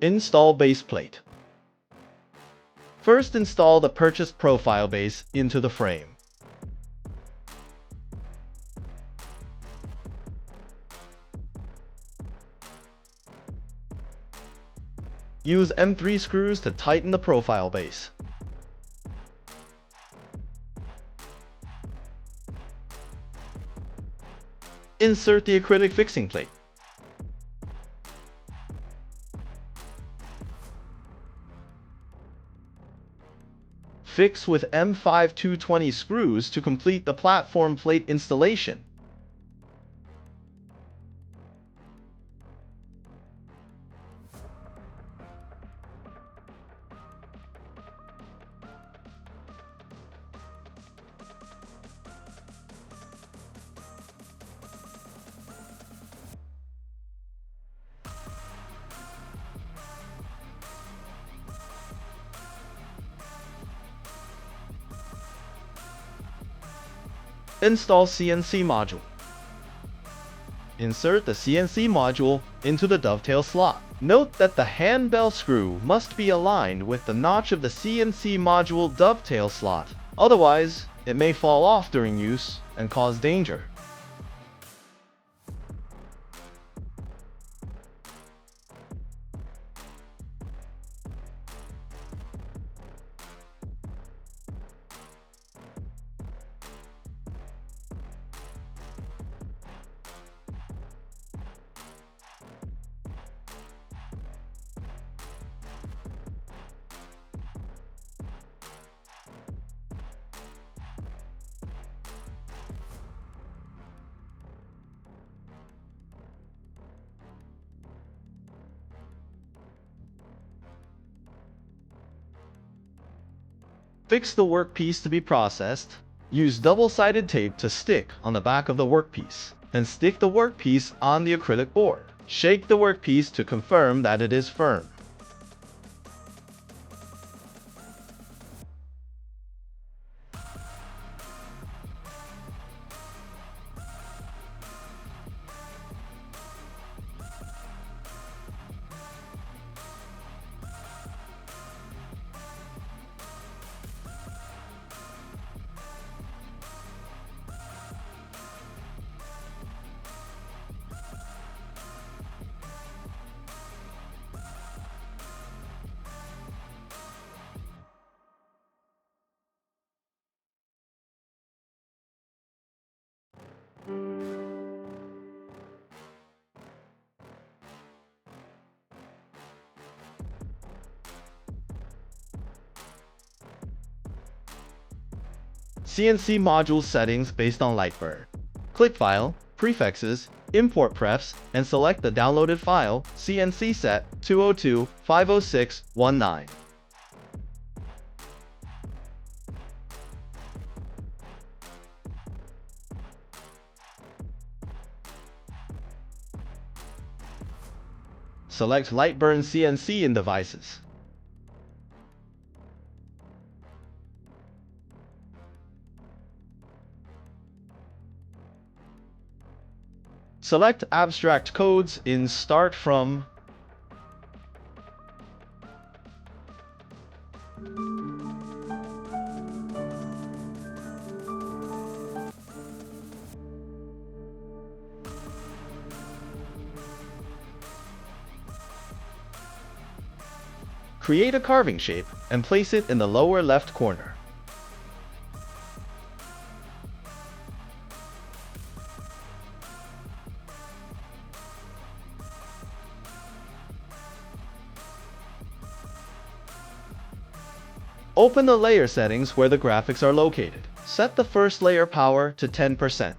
Install base plate. First, install the purchased profile base into the frame. Use M3 screws to tighten the profile base. Insert the acrylic fixing plate. Fix with M5 220 screws to complete the platform plate installation. Install CNC Module. Insert the CNC Module into the dovetail slot. Note that the handbell screw must be aligned with the notch of the CNC Module dovetail slot. Otherwise, it may fall off during use and cause danger. Fix the workpiece to be processed. Use double-sided tape to stick on the back of the workpiece, and stick the workpiece on the acrylic board. Shake the workpiece to confirm that it is firm. CNC Module settings based on LightBurn. Click File, Prefixes, Import Prefs, and select the downloaded file, CNC Set 202-506-19. Select LightBurn CNC in Devices. Select Abstract Codes in Start From. Create a carving shape and place it in the lower left corner. Open the layer settings where the graphics are located. Set the first layer power to 10%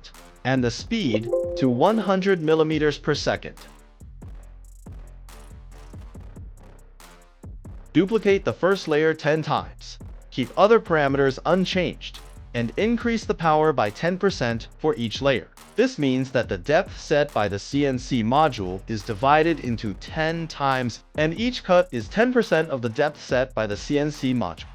and the speed to 100 millimeters per second. Duplicate the first layer 10 times. Keep other parameters unchanged and increase the power by 10% for each layer. This means that the depth set by the CNC module is divided into 10 times, and each cut is 10% of the depth set by the CNC module.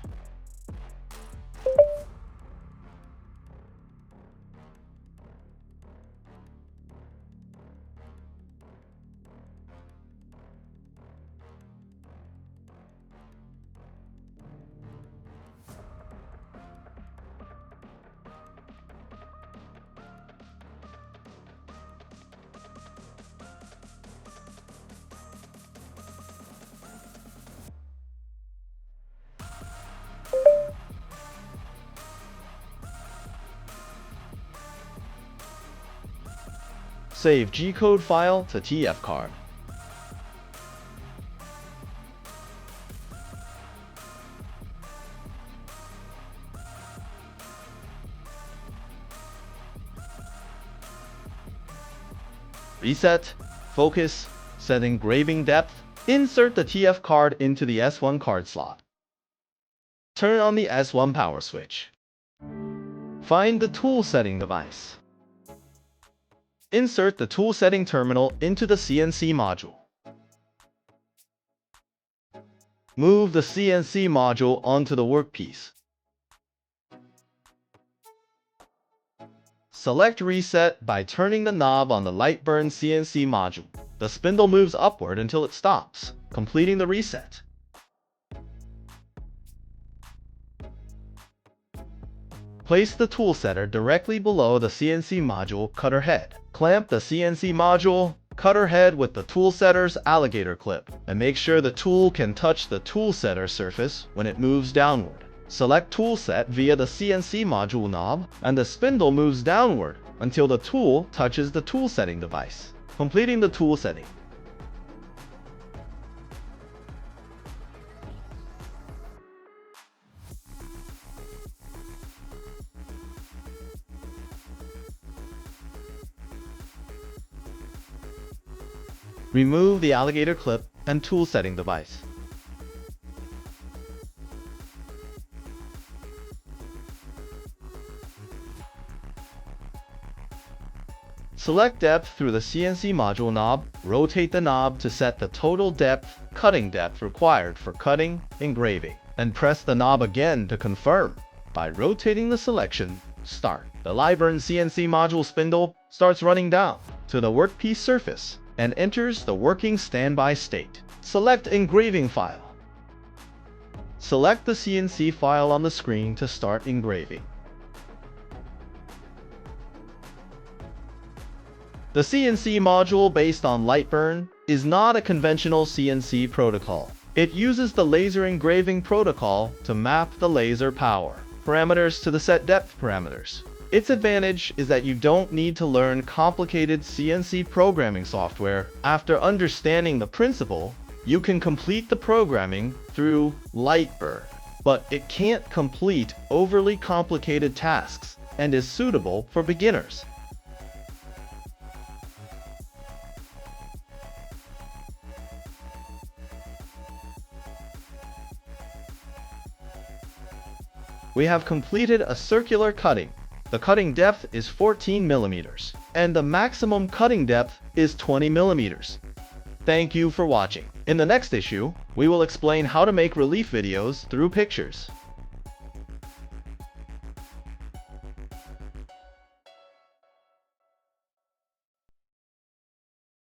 Save G-code file to TF card. Reset, focus, set engraving depth. Insert the TF card into the S1 card slot. Turn on the S1 power switch. Find the tool setting device. Insert the tool setting terminal into the CNC module. Move the CNC module onto the workpiece. Select Reset by turning the knob on the LightBurn CNC module. The spindle moves upward until it stops, completing the reset. Place the tool setter directly below the CNC module cutter head. Clamp the CNC module cutter head with the tool setter's alligator clip, and make sure the tool can touch the tool setter surface when it moves downward. Select Tool Set via the CNC module knob, and the spindle moves downward until the tool touches the tool setting device, completing the tool setting. Remove the alligator clip and tool setting device. Select depth through the CNC module knob. Rotate the knob to set the total depth, cutting depth required for cutting, engraving, and press the knob again to confirm. By rotating the selection, start. The LightBurn CNC module spindle starts running down to the workpiece surface and enters the working standby state. Select Engraving File. Select the CNC file on the screen to start engraving. The CNC module based on LightBurn is not a conventional CNC protocol. It uses the laser engraving protocol to map the laser power parameters to the set depth parameters. Its advantage is that you don't need to learn complicated CNC programming software. After understanding the principle, you can complete the programming through LightBurn, but it can't complete overly complicated tasks and is suitable for beginners. We have completed a circular cutting. The cutting depth is 14 millimeters, and the maximum cutting depth is 20 millimeters. Thank you for watching. In the next issue, we will explain how to make relief videos through pictures.